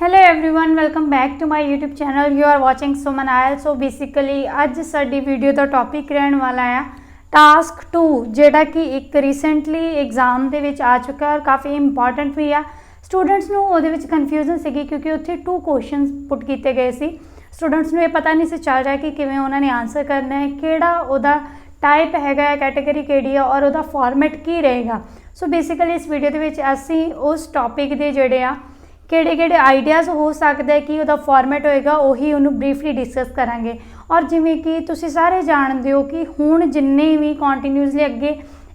Hello everyone welcome back to my YouTube channel you are watching Suman Ayal. So basically अज साडी video का topic रहने वाला है टास्क 2 जेड़ा कि एक रिसेंटली एग्जाम दे विच आ चुका है और काफ़ी इंपॉर्टेंट भी है। स्टूडेंट्स नूं उहदे विच कन्फ्यूजन सी क्योंकि उत्थे 2 क्वेश्चन पुट किए गए सी। स्टूडेंट्स नूं ये पता नहीं सी चल रहा कि किवें उन्होंने आंसर करना है, किहड़ा उहदा टाइप हैगा, कैटेगरी किहड़ी है और उहदा फॉर्मेट की रहेगा। सो बेसिकली इस वीडियो दे विच असीं उस टॉपिक दे जिहड़े आ किहड़े आइडियाज़ हो सकता है कि वह फॉर्मेट होएगा उही उन्होंने ब्रीफली डिस्कस करांगे। और जिमें कि तुसी सारे जानते हो कि हुण जिन्ने भी कॉन्टीन्यूसली अगे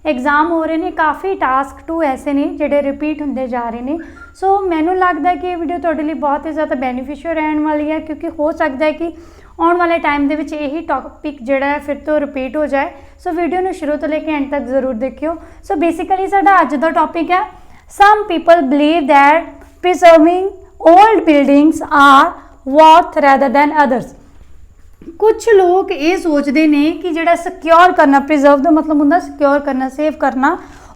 एग्जाम हो रहे हैं काफ़ी टास्क 2 ऐसे ने जिहड़े रिपीट होंदे जा रहे हैं। सो मैनूं लगता है कि वीडियो तुहाडे लई बहुत ही ज़्यादा बेनीफिशियल रहने वाली है क्योंकि हो सकता है कि आने वाले टाइम के विच यही टॉपिक जिहड़ा है फिर तो रिपीट हो जाए। सो वीडियो नूं शुरू तो लेके एंड तक जरूर देखियो। सो बेसिकली साडा अज दा टॉपिक है some people believe that preserving old buildings are worth rather than others। कुछ लोग ये सोचते हैं कि जिहड़ा सिक्योर करना, प्रिजर्व का मतलब होंदा सिक्योर करना, सेव करना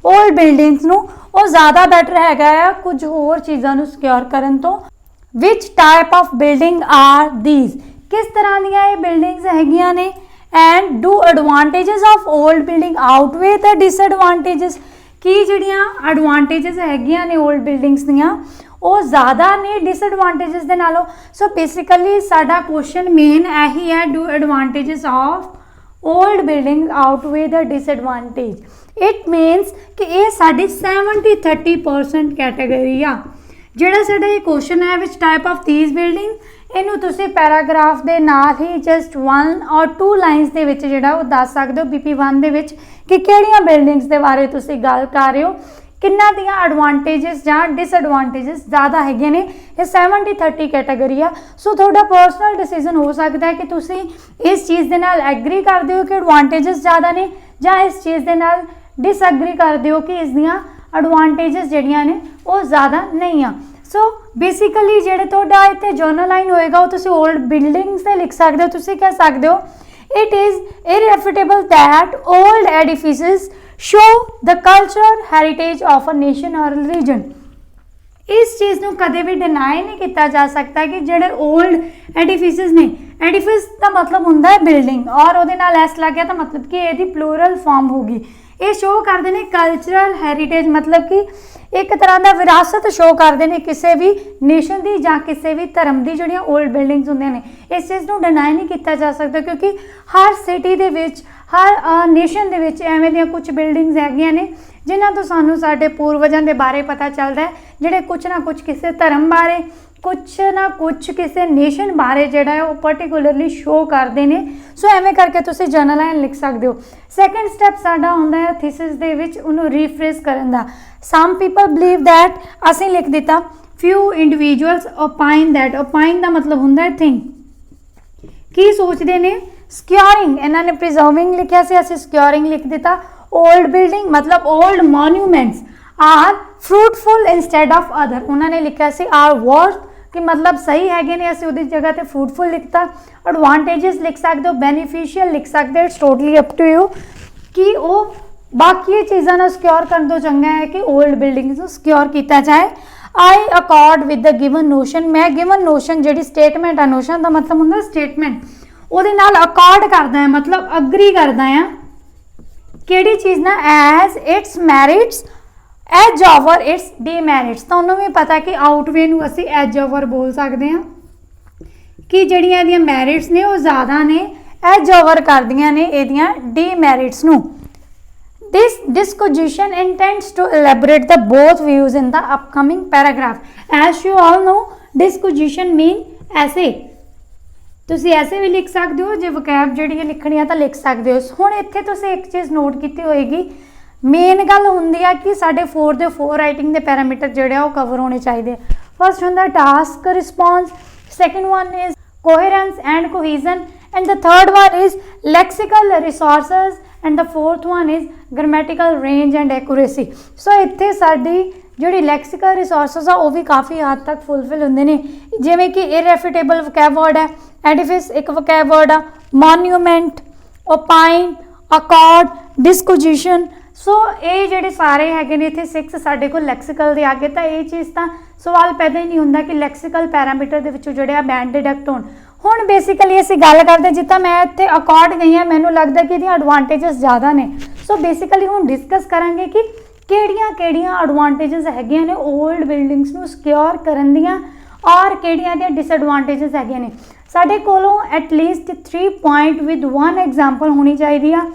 ओल्ड बिल्डिंग्स नूं वो ज़्यादा बैटर हैगा है कुछ होर चीज़ों नूं सिक्योर करन तो। Which type of building are these, किस तरह दियां ये बिल्डिंग्स हैगियां ने। And do advantages of old building outweigh the disadvantages, की जिहड़ियां एडवांटेजेस हैगियां ने ओल्ड बिल्डिंग्स दियां वो ज़्यादा ने डिसएडवांटेजेस दे नालों। सो बेसिकली साडा क्वेश्चन मेन यही है, do advantages of old building outweigh the disadvantage. It मीनस कि ये साडी 70-30% कैटेगरी आ। जिहड़ा साडा ये क्वेश्चन है विच टाइप ऑफ दीज बिल्डिंग इनू तुसी पैराग्राफ दे नाल ही जस्ट 1 और 2 लाइन्स दे विच जिहड़ा वो दस सकदे हो BP1 दे विच कि किहड़ियां बिल्डिंग्स दे बारे तुसी गल कर रहे हो, किन्ना दियां एडवांटेजेस जां डिसएडवांटेजेस ज़्यादा हैगे ने। ये 70-30 कैटेगरी आ। सो थोड़ा पर्सनल डिसीजन हो सकता है कि तुसी इस चीज़ दे नाल एग्री करदे हो कि एडवांटेजेस ज़्यादा ने जां इस चीज़ दे नाल डिसएग्री करदे हो कि इस दियां एडवांटेजेस जिहड़ियां ने वो ज़्यादा नहीं आ। सो बेसिकली जिहड़े तुहाडा इत्थे जर्नल लाइन होएगा वो तुसी ओल्ड बिल्डिंग्स ते लिख सकदे हो। तुसी कह सकदे हो it is irrefutable that old edifices show the culture heritage of a nation और रीजन। इस चीज़ को कदे भी डिनाई नहीं किया जा सकता कि जेडे ओल्ड एडिफिसेस ने, एडिफिस का मतलब होंदा है बिल्डिंग और वो एस लग गया तो मतलब कि ये प्लूरल फॉर्म होगी। ये शो करते हैं कल्चरल हैरीटेज, मतलब कि एक तरह का विरासत शो करते हैं किसी भी नेशन की या किसी भी धर्म की जोड़ियाँ ओल्ड बिल्डिंग्स होंगे ने। इस चीज़ को डिनाई नहीं किया जा सकता क्योंकि हर सिटी दे विच हर नेशन दे विच एवें दियां कुछ बिल्डिंग्स हैगियां ने जिन्हां तो सानू साडे पूर्वजां दे बारे पता चलदा है, जिहड़े कुछ ना कुछ किसी धर्म बारे कुछ ना कुछ किसी नेशन बारे जिहड़ा है वो पर्टिकुलरली शो करते हैं। सो एवें करके तुसीं जर्नल लाइन लिख सकते हो। सैकेंड स्टैप साडा हुंदा है थीसिस दे विच उहनूं रीफ्रेज करन दा। सम पीपल बिलीव दैट, असीं लिख दिता few individuals opine that. Opine का मतलब हुंदा है थिंक, की सोचते ने। सिक्योरिंग इन्होंने प्रिजर्विंग लिखा से असीं सिक्योरिंग लिख दिता। ओल्ड बिल्डिंग मतलब old monuments are fruitful instead of other, उन्होंने लिखा से आर वर्थ कि मतलब सही हैगे ने, असीं उहदी जगह ते फ्रूटफुल लिखता। एडवांटेजेस लिख सकते हो, बेनीफिशियल लिख सकते हो, it's totally up to you कि वो बाकी चीज़ों को सिक्योर करने तो चंगा है कि ओल्ड बिल्डिंग्स को सिक्योर किया जाए। I accord with the given notion, मैं गिवन नोशन जी स्टेटमेंट है, नोशन का मतलब होंगे स्टेटमेंट, ਉਹਦੇ ਨਾਲ अकॉर्ड करदा है मतलब अग्री करदा है किहड़ी चीज़ ना as its merits as over its demerits. तुहानूं भी पता कि आउटवे नूं असीं एज ओवर बोल सकते हैं कि जिहड़ियां इहदियां मैरिट्स ने वो ज़्यादा ने एज ओवर करदियां ने इहदियां डीमैरिट्स नूं। This disquisition intends to elaborate the both views in the upcoming paragraph. As you all know disquisition mean ऐसे, तुसी ऐसे भी लिख सकते हो, जो वकैब जी लिखनी है तो लिख सकते हो। हुण इत्थे तुसी एक चीज़ नोट की होएगी, मेन गल हुंदी है कि साडे 4 राइटिंग के पैरामीटर जिहड़े वो कवर होने चाहिए। फर्स्ट हुंदा task response, second one is coherence and cohesion and the third one is lexical resources and the fourth one is grammatical range and accuracy. So इत्थे साडी जिहड़ी लैक्सिकल रिसोर्सिस आ वो भी काफ़ी हद तक फुलफिल होंदे ने, जिवें कि इररेफ्यूटेबल वकैब वर्ड है, एडिफिस एक वकैब वर्ड आ, मॉन्यूमेंट, ओपाइन, अकॉर्ड, डिस्कोजिशन। सो ये ਜਿਹੜੇ ਸਾਰੇ ਹੈਗੇ ਨੇ ਇੱਥੇ 6 ਸਾਡੇ ਕੋਲ ਲੈਕਸੀਕਲ ਦੇ ਆਗੇ, ਤਾਂ ਇਹ ਚੀਜ਼ ਤਾਂ ਸਵਾਲ ਪੈਦਾ ਹੀ ਨਹੀਂ ਹੁੰਦਾ ਕਿ ਲੈਕਸੀਕਲ ਪੈਰਾਮੀਟਰ ਦੇ ਵਿੱਚੋਂ ਜਿਹੜੇ ਆ ਬੈਂਡ ਡਿਡਕਟ ਹੋਣ। ਹੁਣ ਬੇਸਿਕਲੀ ਅਸੀਂ ਗੱਲ ਕਰਦੇ ਜਿੱਦਾਂ ਮੈਂ ਇੱਥੇ ਅਕॉर्ड ਗਈ ਹਾਂ, ਮੈਨੂੰ ਲੱਗਦਾ ਕਿ ਇਹਦੀਆਂ ਐਡਵਾਂਟੇजेस ਜ਼ਿਆਦਾ ਨੇ। ਸੋ ਬੇਸਿਕਲੀ ਹੁਣ ਡਿਸਕਸ ਕਰਾਂਗੇ ਕਿ ਕਿਹੜੀਆਂ ਐਡਵਾਂਟੇजेस ਹੈਗੀਆਂ ਨੇ 올ਡ ਬਿਲਡਿੰਗਸ ਨੂੰ ਸਿਕਿਉਰ ਕਰਨ ਦੀਆਂ ਔਰ ਕਿਹੜੀਆਂ ਦੀਆਂ ਡਿਸਐਡਵਾਂਟੇजेस ਹੈਗੀਆਂ ਨੇ। ਸਾਡੇ ਕੋਲੋਂ ਐਟਲੀਸਟ 3 ਪੁਆਇੰਟ ਵਿਦ 1 ਐਗਜ਼ਾਮਪਲ ਹੋਣੀ ਚਾਹੀਦੀ ਆ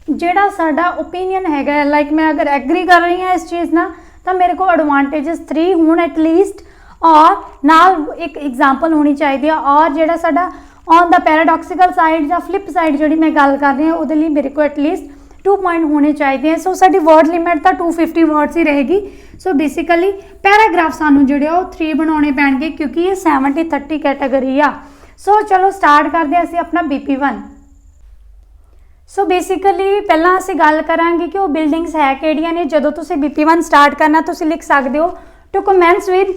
ਜਿਹੜਾ ਸਾਡਾ ਓਪੀਨੀਅਨ ਹੈਗਾ। ਲਾਈਕ मैं अगर एग्री कर रही हाँ इस चीज़ ना, तो मेरे को एडवांटेजेस 3 होने एटलीस्ट और नाल एक एग्जाम्पल होनी चाहिए। और जो साडा ऑन द पैराडॉक्सिकल साइड या फ्लिप साइड जी मैं गल कर रही हूँ वो मेरे को एटलीस्ट 2 पॉइंट होने चाहिए। सो साडी वर्ड लिमिट तो 250 वर्ड्स ही रहेगी। सो बेसिकली पैराग्राफ सानू जोड़े 3 बनाने पैणगे क्योंकि ये 70-30 कैटेगरी आ। सो चलो स्टार्ट करते हैं असीं अपना BP1। सो बेसिकली पहला असीं गल करांगे कि वो बिल्डिंग्स है किहड़ियां ने। जदों तुसीं BP1 स्टार्ट करना तुसीं लिख सकदे हो two comments with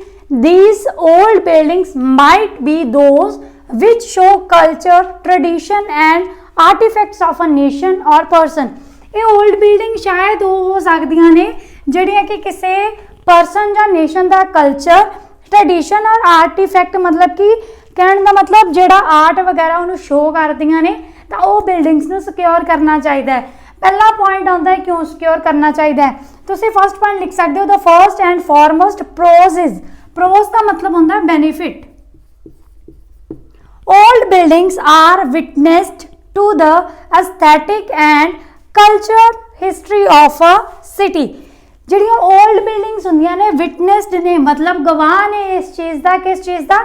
these old buildings might be those which show culture tradition and artifacts of a nation और पर्सन। ये ओल्ड बिल्डिंग शायद वो हो सकदियां ने जिहड़ियां कि किसी परसन या नेशन का कल्चर ट्रेडिशन और आर्टिफैक्ट मतलब कि कहने का मतलब जिहड़ा आर्ट वगैरह उन्होंने शो करदियां ने, तो वो बिल्डिंग्स नूं सिक्योर करना चाहिए। पहला पॉइंट आता है क्यों सिक्योर करना चाहिए। तुसीं फर्स्ट पॉइंट लिख सकते हो the first and foremost pros is. Pros का मतलब होता है benefit. Old buildings are witnessed to the aesthetic and culture history of a city. जिहड़ियां ओल्ड बिल्डिंग्स हुंदियां ने विटनेस्ड ने मतलब गवाह ने इस चीज़ का, किस चीज़ का,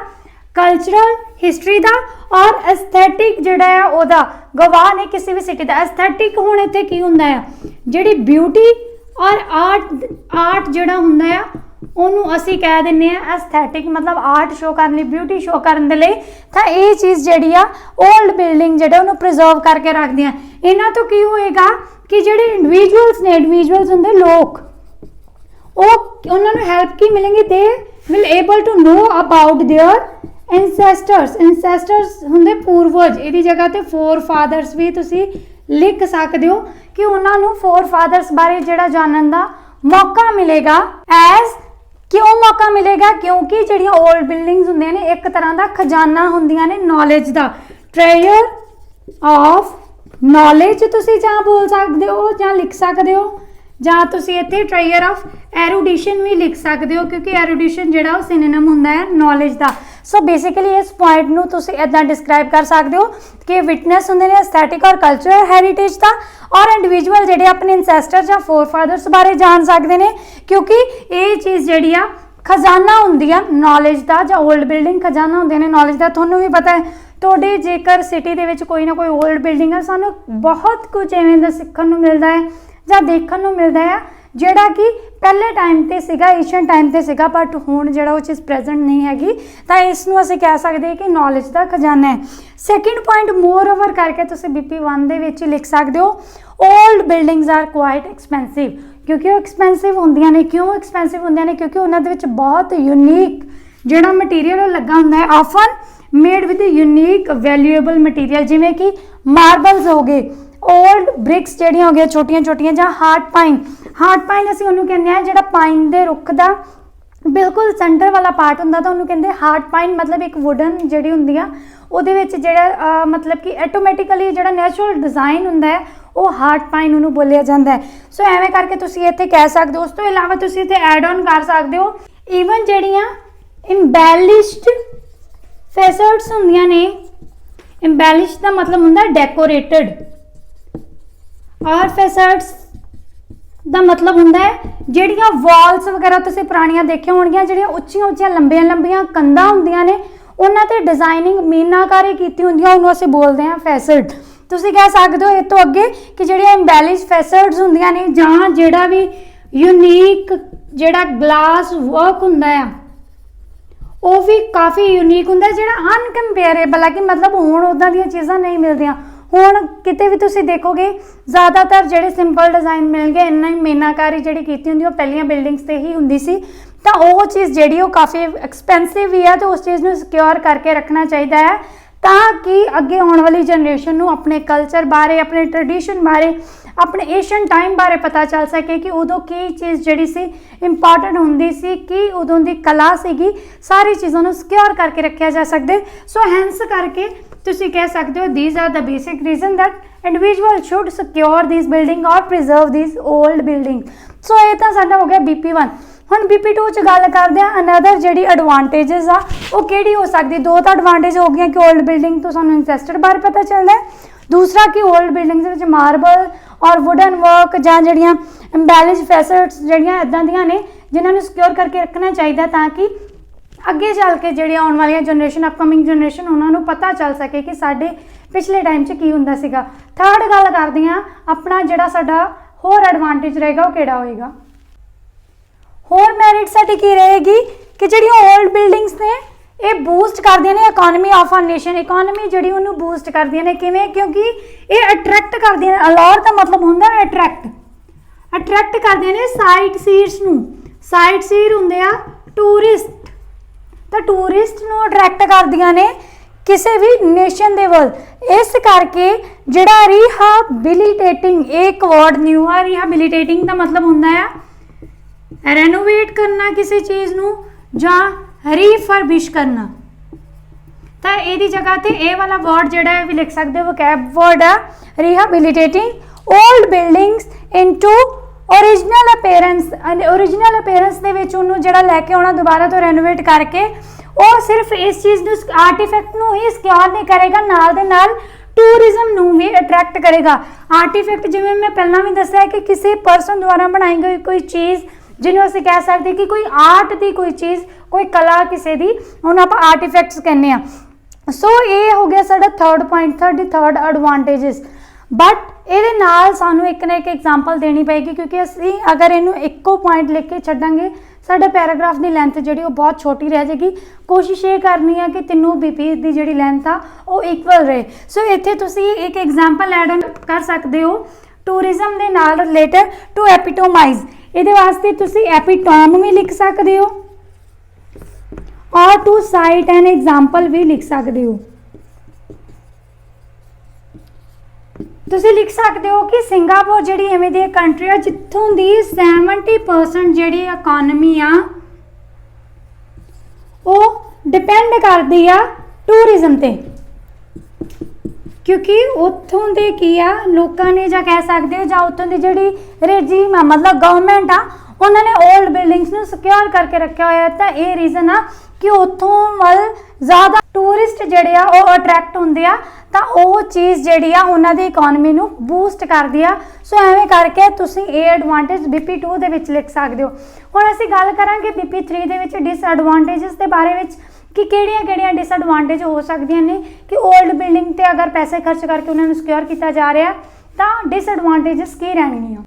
कल्चरल हिस्टरी का और एस्थेटिक जिहड़ा है ओदा गवाह ने किसी भी सिटी का। एस्थेटिक हुण इत्थे की हुंदा है जिहड़ी ब्यूटी और आर्ट जिहड़ा हुंदा है ओनू असीं कह दिंदे आ एस्थेटिक मतलब आर्ट शो करन लई, ब्यूटी शो करन दे लई। तां इह चीज़ जिहड़ी आ ओल्ड बिल्डिंग जिहड़े ओनू प्रिजर्व करके रखदियां। इन्हां तो की होएगा कि जिहड़े इंडिविजुअल्स हुंदे लोक उन्हां नूं हेल्प की मिलेंगी, they will able to know about their ancestors होंगे पूर्वज। इहदी जगह ते फोर फादर्स भी तुसी लिख सकते हो कि उन्होंने फोर फादर्स बारे जिहड़ा जानन दा मौका मिलेगा। एज क्यों मौका मिलेगा? क्योंकि जिहड़ियां ओल्ड बिल्डिंग्स होंदियां ने एक तरह का खजाना होंदियां ने नॉलेज का, ट्रेजर ऑफ नॉलेज तुसी जां बोल सकते हो जां लिख सकते हो, जां तुसी इत्थे ट्रेजर ऑफ एरुडिशन भी लिख सकते हो क्योंकि एरुडिशन जिहड़ा वो सिनोनिम हुंदा है नॉलेज का। सो बेसिकली इस पॉइंट नूं तुसी इदां डिस्क्राइब कर सकते हो कि विटनेस होंदे ने एस्थेटिक और कल्चरल हैरीटेज का और इंडिविजुअल जिहड़े अपने एंसेस्टर जां फोर फादर्स बारे जान सकते हैं क्योंकि ये चीज़ जिहड़ी आ खजाना हुंदी आ नॉलेज का, जां ओल्ड बिल्डिंग खजाना हुंदे ने नॉलेज का। तुहानूं भी पता है तुहाडे जेकर सिटी दे विच कोई ना कोई ओल्ड बिल्डिंग है सानूं बहुत कुछ इवें दा सिੱਖਣ ਨੂੰ मिलता है ਜਾਂ देखਣ ਨੂੰ मिलता है ਜਿਹੜਾ कि पहले टाइम ते सीगा, एशियन टाइम ते सीगा, बट हुण जिहड़ा वो चीज़ प्रेजेंट नहीं हैगी। तो इसनूं असीं कह सकते हैं कि नॉलेज का खजाना है। सैकेंड पॉइंट मोर ओवर करके तुसीं BP1 दे विच लिख सकते हो old buildings are quite expensive क्योंकि वो एक्सपेंसिव होंदियां ने। क्यों एक्सपेंसिव होंदियां ने? क्योंकि उन्हां दे विच बहुत यूनीक जिहड़ा मटीरियल लगा हुंदा है, often made with unique valuable material जिवें कि मार्बल्स हो गए, ओल्ड ब्रिक्स जिहड़ियां हो गई छोटियां छोटियां, जां हार्ड पाइन असीं उहनूं कहंदे आ जिहड़ा पाइन दे रुख दा बिल्कुल सेंटर वाला पार्ट हुंदा तां उहनूं कहंदे हार्ड पाइन मतलब एक वुडन जिहड़ी हुंदी आ ਉਹਦੇ ਵਿੱਚ ਜਿਹੜਾ मतलब कि ਆਟੋਮੈਟਿਕਲੀ ਜਿਹੜਾ ਨੈਚੁਰਲ डिज़ाइन ਹੁੰਦਾ ਹੈ ਉਹ ਹਾਰਡ ਪਾइन ਉਹਨੂੰ ਬੋਲਿਆ ਜਾਂਦਾ ਹੈ। ਸੋ ਐਵੇਂ ਕਰਕੇ ਤੁਸੀਂ ਇੱਥੇ ਕਹਿ ਸਕਦੇ ਹੋ। ਉਸ ਤੋਂ ਇਲਾਵਾ ਤੁਸੀਂ ਇੱਥੇ ਐਡ ਆਨ ਕਰ ਸਕਦੇ ਹੋ ਈਵਨ ਜਿਹੜੀਆਂ ਇੰਬੈਲਿਸ਼ਡ ਫੈਸਟਸ ਹੁੰਦੀਆਂ ਨੇ। ਇੰਬੈਲਿਸ਼ ਦਾ ਮਤਲਬ ਹੁੰਦਾ ਡੈਕੋਰੇਟਡ ਔਰ ਫੈਸਟਸ ਦਾ मतलब ਹੁੰਦਾ ਹੈ ਜਿਹੜੀਆਂ ਵਾਲਸ ਵਗੈਰਾ ਤੁਸੀਂ ਪੁਰਾਣੀਆਂ ਦੇਖੀਆਂ ਹੋਣਗੀਆਂ ਜਿਹੜੀਆਂ ਉੱਚੀਆਂ ਉੱਚੀਆਂ ਲੰਬੀਆਂ ਲੰਬੀਆਂ ਕੰਧਾਂ ਹੁੰਦੀਆਂ ਨੇ ਉਹਨਾਂ ਤੇ ਡਿਜ਼ਾਈਨਿੰਗ ਮੀਨਾਕਾਰੀ ਕੀਤੀ ਹੁੰਦੀ ਆ ਉਹਨੂੰ ਅਸੀਂ ਬੋਲਦੇ ਹਾਂ ਫੈਸਟ। ਤੁਸੀਂ ਕਹਿ ਸਕਦੇ ਹੋ ਇਹ ਤੋਂ ਅੱਗੇ ਕਿ ਜਿਹੜੀਆਂ ਇੰਬੈਲਿਸ਼ ਫੈਸਟਸ ਹੁੰਦੀਆਂ ਨੇ ਜਾਂ ਜਿਹੜਾ ਵੀ ਯੂਨੀਕ ਜਿਹੜਾ ਗਲਾਸ ਵਰਕ ਹੁੰਦਾ ਆ ਉਹ ਵੀ ਕਾਫੀ ਯੂਨੀਕ ਹੁੰਦਾ ਜਿਹੜਾ ਅਨਕੰਪੇਅਰੇਬਲ ਆ ਕਿ मतलब ਹੁਣ ਉੱਦਾਂ ਦੀਆਂ ਚੀਜ਼ਾਂ ਨਹੀਂ ਮਿਲਦੀਆਂ। ਹੁਣ ਕਿਤੇ ਵੀ ਤੁਸੀਂ ਦੇਖੋਗੇ ਜ਼ਿਆਦਾਤਰ ਜਿਹੜੇ ਸਿੰਪਲ ਡਿਜ਼ਾਈਨ ਮਿਲਣਗੇ ਇੰਨਾ ਹੀ ਮੀਨਾਕਾਰੀ ਜਿਹੜੀ ਕੀਤੀ ਹੁੰਦੀ ਉਹ ਪਹਿਲੀਆਂ ਬਿਲਡਿੰਗਸ ਤੇ ਹੀ ਹੁੰਦੀ ਸੀ। ਤਾਂ ਉਹ ਚੀਜ਼ ਜਿਹੜੀ ਉਹ ਕਾਫੀ ਐਕਸਪੈਂਸਿਵ ਵੀ ਹੈ ਤੇ ਉਸ ਚੀਜ਼ ਨੂੰ ਸਿਕਿਉਰ ਕਰਕੇ ਰੱਖਣਾ ਚਾਹੀਦਾ ਹੈ ਤਾਂ ਕਿ ਅੱਗੇ ਆਉਣ ਵਾਲੀ ਜਨਰੇਸ਼ਨ ਨੂੰ ਆਪਣੇ ਕਲਚਰ ਬਾਰੇ ਆਪਣੇ ਟ੍ਰੈਡੀਸ਼ਨ ਬਾਰੇ अपने एशियन टाइम बारे पता चल सके कि उदों की चीज़ जिहड़ी सी इंपॉर्टेंट हुंदी सी, कि उदों दी कला सीगी, सारी चीज़ों को सिक्योर करके रखा जा सकते। सो हैंस करके तुसीं कह सकते हो these are the basic reason that individual should secure this building और preserve this old building. So ये तो साडा हो गया BP1। हुण BP2 च गल करते हैं अनदर जिहड़ी एडवांटेजेस आ वो किहड़ी हो सकती। दो तो एडवांटेज हो गई कि ओल्ड बिल्डिंग तो सानूं इंसेस्टेड बारे पता चलदा है, दूसरा कि ओल्ड बिल्डिंग्स विच मार्बल और वुडन वर्क जां जिहड़ियां एम्बैलिश फैसेट्स जिहड़ियां इदां दियां ने जिन्हां नूं सिक्योर करके रखना चाहिए ताकि अगे चल के जिहड़ी आउण वाली जनरेशन अपकमिंग जनरेशन उन्होंने पता चल सके कि साडे पिछले टाइम च की हुंदा सीगा। थर्ड गल करदे हां अपना जिहड़ा साडा होर एडवांटेज रहेगा वो किहड़ा होएगा। होर मैरिट साडी की रहेगी कि जिहड़ियां ओल्ड बिल्डिंग्स ने ये बूस्ट करदियां ने economy of a nation. Economy जिहड़ी उन्होंने बूस्ट करदियां ने किवें, क्योंकि ये अट्रैक्ट करदियां ने। अलाउर का मतलब हुंदा है अट्रैक्ट करदियां ने साइट सीर्स नूं। साइट सीर हुंदे आ टूरिस्ट, तो टूरिस्ट नूं अट्रैक्ट करदियां ने किसी भी नेशन दे वल। इस करके जिहड़ा रिहाबिलिटेटिंग एक वर्ड न्यू आ, रिहाबिलिटेटिंग का मतलब हुंदा है रेनोवेट करना किसी चीज़ नूं जां रीफरबिश करना। तो ये जगह ते ए वाला वर्ड जिहड़ा है भी लिख सकते हो, कैब वर्ड है rehabilitating old buildings into original appearance. Original appearance दे विच उहनूं जिहड़ा लैके आउणा दोबारा तो रेनोवेट करके वो सिर्फ इस चीज़ नूं आर्टिफैक्ट नूं ही सिक्योर नहीं करेगा, नाल दे नाल टूरिज्म नूं भी अट्रैक्ट करेगा। आर्टिफैक्ट जिवें मैं पहलां भी दस्सिया कि किसी परसन द्वारा बनाई गई कोई चीज़ जिन्हों असीं कह सकते कि कोई आर्ट की कोई चीज़ कोई कला किसी की उन्होंने आप आर्टिफैक्ट्स कहने आ। सो ये हो गया साडा third point, third advantages. But ये नाल सानू एक ना एक एग्जाम्पल देनी पेगी, क्योंकि असीं अगर इनू एको पॉइंट लिख के छड्डांगे साडा पैराग्राफ की लेंथ जिहड़ी वो बहुत छोटी रह जाएगी। कोशिश ये करनी है कि तीनों BP की जिहड़ी लेंथ आ वो इक्वल रहे। सो इत्थे तुसीं एक एग्जाम्पल ऐड ऑन कर सकते हो टूरिज्म के नाल रिलेटेड टू एपिटोमाइज। ये वास्ते तुसी एपिटोम भी लिख सकते हो और टू साइट एन एग्जाम्पल भी लिख सकते हो। तुसी लिख सकते हो कि सिंगापुर जिहड़ी इवें दी कंट्री है जित्थों दी 70% जिहड़ी इकोनॉमी आ वो डिपेंड करदी आ टूरिज्म ते, क्योंकि उत्थों दे की आ लोगों ने जा कह सकते हो जां उत्थों दी जिहड़ी रेजीम आ मतलब गवर्नमेंट आ उन्होंने ओल्ड बिल्डिंग्स नूं सिक्योर करके रखा होया। तो ये रीजन आ कि उत्थों वल ज़्यादा टूरिस्ट जिहड़े आ वो अट्रैक्ट हुंदे आ, तो वो चीज़ जिहड़ी आ उन्हां दी इकोनॉमी नूं बूस्ट करदी आ। सो एवें करके तुसीं ये एडवांटेज BP2 दे विच लिख सकते हो। हुण असीं गल करांगे BP3 दे विच डिसएडवांटेजेस दे बारे विच कि किहड़ियां डिसएडवांटेज हो सकदियां ने कि ओल्ड बिल्डिंग ते अगर पैसे खर्च करके उन्होंने सिक्योर किया जा रहा तो डिसएडवांटेजेस की रहणगियां।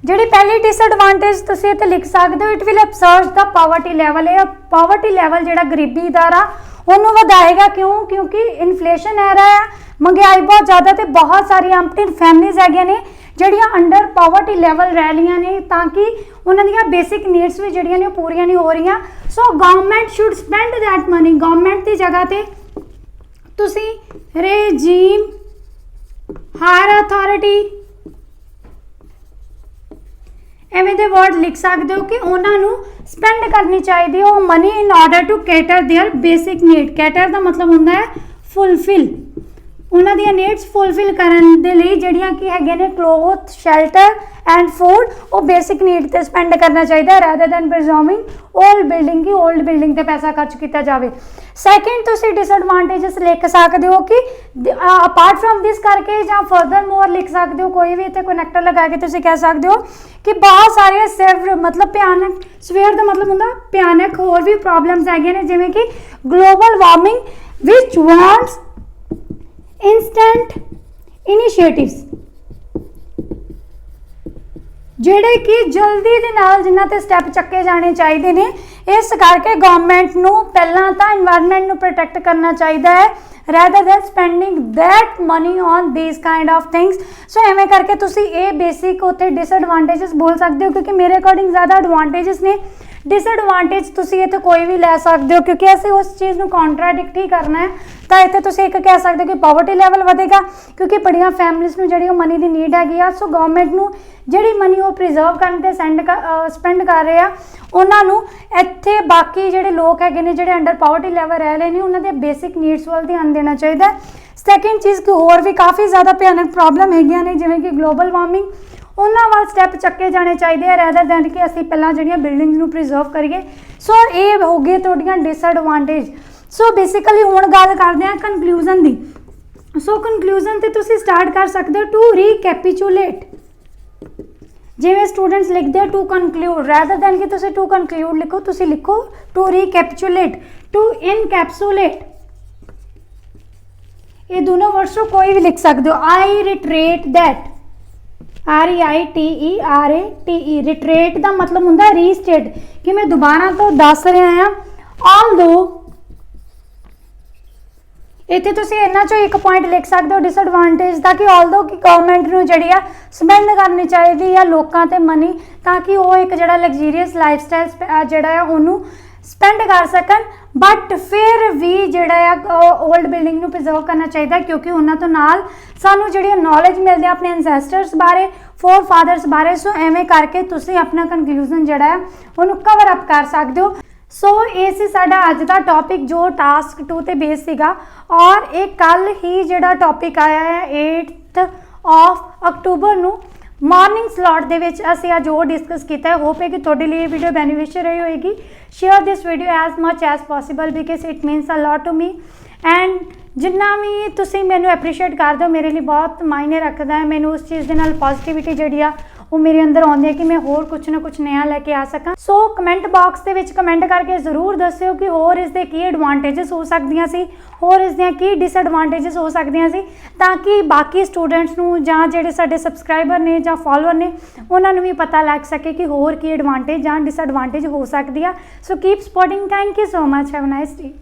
जिहड़ी पहली डिसएडवांटेज तुसीं इत्थे लिख सकते हो, it will upsurge the poverty level. ये पावर्टी लैवल जिहड़ा गरीबी दर आ उन्होंने वधाएगा। क्यों? क्योंकि इन्फ्लेशन है रहा है, महंगाई बहुत ज़्यादा, तो बहुत सारी एम्प्टी फैमिलीज है ने जिहड़ियां अंडर पावर्टी लैवल रह रही ने, ताकि उन्हां दियां बेसिक नीड्स भी जिहड़ियां ने पूरियां नहीं हो रही। So government should spend that money. Government की जगह ते तुसीं रेजीम हायर अथॉरिटी एवें दे वर्ड लिख सकते हो कि उन्होंने स्पेंड करनी चाहिए वो money in order to cater their basic need. Cater का मतलब होंदा है फुलफिल, उन्हों दी नीड्स फुलफिल करने दे लई जिहड़ियां कि हैगे ने क्लोथ शैल्टर एंड फूड वो बेसिक नीड ते स्पेंड करना चाहिए rather than preserving old building की ओल्ड बिल्डिंग ते पैसा खर्च किया जाए। सैकेंड तुसीं डिसएडवांटेजेस लिख सकते हो कि अपार्ट फ्रॉम दिस करके या फर्दर मोर लिख सकते हो, कोई भी इत्थे कनैक्टर लगा के तुसीं कह सकते हो कि बहुत सारे सिवियर मतलब भयानक, सवेयर का मतलब होंदा भयानक होर भी प्रॉब्लम्स हैगे ने जिवें कि ग्लोबल वार्मिंग विच वांट्स इंस्टेंट इनिशिएटिव्स ਜਿਹੜੇ कि जल्दी ਦੇ ਨਾਲ ਜਿਨ੍ਹਾਂ ਤੇ ਸਟੈਪ ਚੱਕੇ ਜਾਣੇ ਚਾਹੀਦੇ ਨੇ। ਇਸ ਕਰਕੇ ਗਵਰਨਮੈਂਟ ਨੂੰ ਪਹਿਲਾਂ ਤਾਂ এনवायरमेंट ਨੂੰ ਪ੍ਰੋਟੈਕਟ ਕਰਨਾ ਚਾਹੀਦਾ ਹੈ rather than spending that money on these kind of things। सो ਐਵੇਂ ਕਰਕੇ ਤੁਸੀਂ ਇਹ ਬੇਸਿਕ ਉੱਥੇ डिसएडवांटेजेस बोल सकते हो, क्योंकि मेरे अकॉर्डिंग ज़्यादा एडवांटेजेस ने डिसएडवांटेज तुसी इत्थे कोई भी लै सकते हो, क्योंकि असीं उस चीज़ नूं कॉन्ट्राडिक्ट ही करना है। तो इत्थे तुसी एक कह सकते हो कि पॉवर्टी लैवल वधेगा, क्योंकि बड़ियां फैमिलीज़ नूं जिहड़ी मनी की नीड हैगी आ। सो गवर्नमेंट नूं जिहड़ी मनी वो प्रिजर्व करन ते स्पेंड कर रहे आ, उन्हां नूं इत्थे बाकी जिहड़े लोग हैगे ने जिहड़े अंडर पॉवर्टी लैवल रह रहे हैं, उन्हां दे बेसिक नीड्स वल ध्यान देना चाहिए। सैकेंड चीज़ कि होर भी काफ़ी ज़्यादा भयानक प्रॉब्लम हैगियां ने, जिवें कि ग्लोबल वार्मिंग, उन्हां वाल स्टैप चक्के जाने चाहिए रैदर दैन कि असीं पहलां जिहड़ियां बिल्डिंग्स नूं प्रिजर्व करिए। सो ये हो गए तुहाडीआं डिसएडवांटेज। सो बेसिकली हुण गल करदे हां कनक्लूजन दी। सो कनक्लूजन ते तुसीं स्टार्ट कर सकदे हो टू रीकैपिचुलेट। जिवें स्टूडेंट्स लिखते हैं टू कनक्लूड, रैदर दैन कि तुसीं टू कनक्लूड लिखो, तुसीं लिखो टू रीकैपिचुलेट, टू इनकैप्सुलेट। ये दोनों वर्ड्स को कोई भी लिख सकते हो। आई रिट्रेट दैट, REITERATE, रिट्रेट का मतलब होंदा है रीस्टेट, कि मैं दोबारा तो दस रहा हाँ। ऑलदो इत्थे तुसीं इन्हां चों एक पॉइंट लिख सकते हो डिसएडवांटेज का, कि ऑलदो कि गवर्नमेंट नूं जिहड़ी आ स्पेंड करनी चाहिए आ लोकां ते मनी, ताकि वो एक जिहड़ा लग्जरीअस लाइफ स्टाइल जिहड़ा आ उहनूं स्पेंड कर सकन। बट फिर भी जिहड़ा ओल्ड बिल्डिंग नूं प्रिजर्व करना चाहिए, क्योंकि उन्हां तो नाल सानूं जिहड़ी नॉलेज मिलदी अपने एंसैस्टर्स बारे, फोर फादर्स बारे। सो एवें करके तुसीं अपना कनक्लूजन जिहड़ा है उहनूं कवर अप कर सकते हो। सो ये सी साडा अज दा टॉपिक जो टास्क 2 ते बेस सीगा, और एक कल ही जिहड़ा टॉपिक आया है 8 अक्टूबर नूं मॉर्निंग स्लॉट दे विच असीं अज वो डिस्कस किया है। होप है कि तुहाडे लिए वीडियो बेनीफिशियल रही होएगी। Share this video as much as possible because it means a lot to me, and जिन्ना भी तुसीं मैनूं एप्रीशिएट करदे हो मेरे लिए बहुत मायने रखदा है। मैनूं उस चीज़ दे नाल पॉजिटिविटी जिहड़ी आ वो मेरे अंदर आउंदी है कि मैं होर कुछ ना कुछ नया लैके आ सकां। सो कमेंट बॉक्स दे विच कमेंट करके जरूर दस्सिओ कि होर इसदे की एडवांटेजेस हो सकदियां सी, होर इसदियां की डिसएडवांटेजेस हो सकदियां सी, ताकि बाकी स्टूडेंट्स नूं जां जिहड़े साडे सबसक्राइबर ने जां फॉलोअर ने उन्हां नूं भी पता लग सके कि होर की एडवांटेज जां डिसएडवांटेज हो सकदी आ। So keep supporting, thank you so much, have a nice day.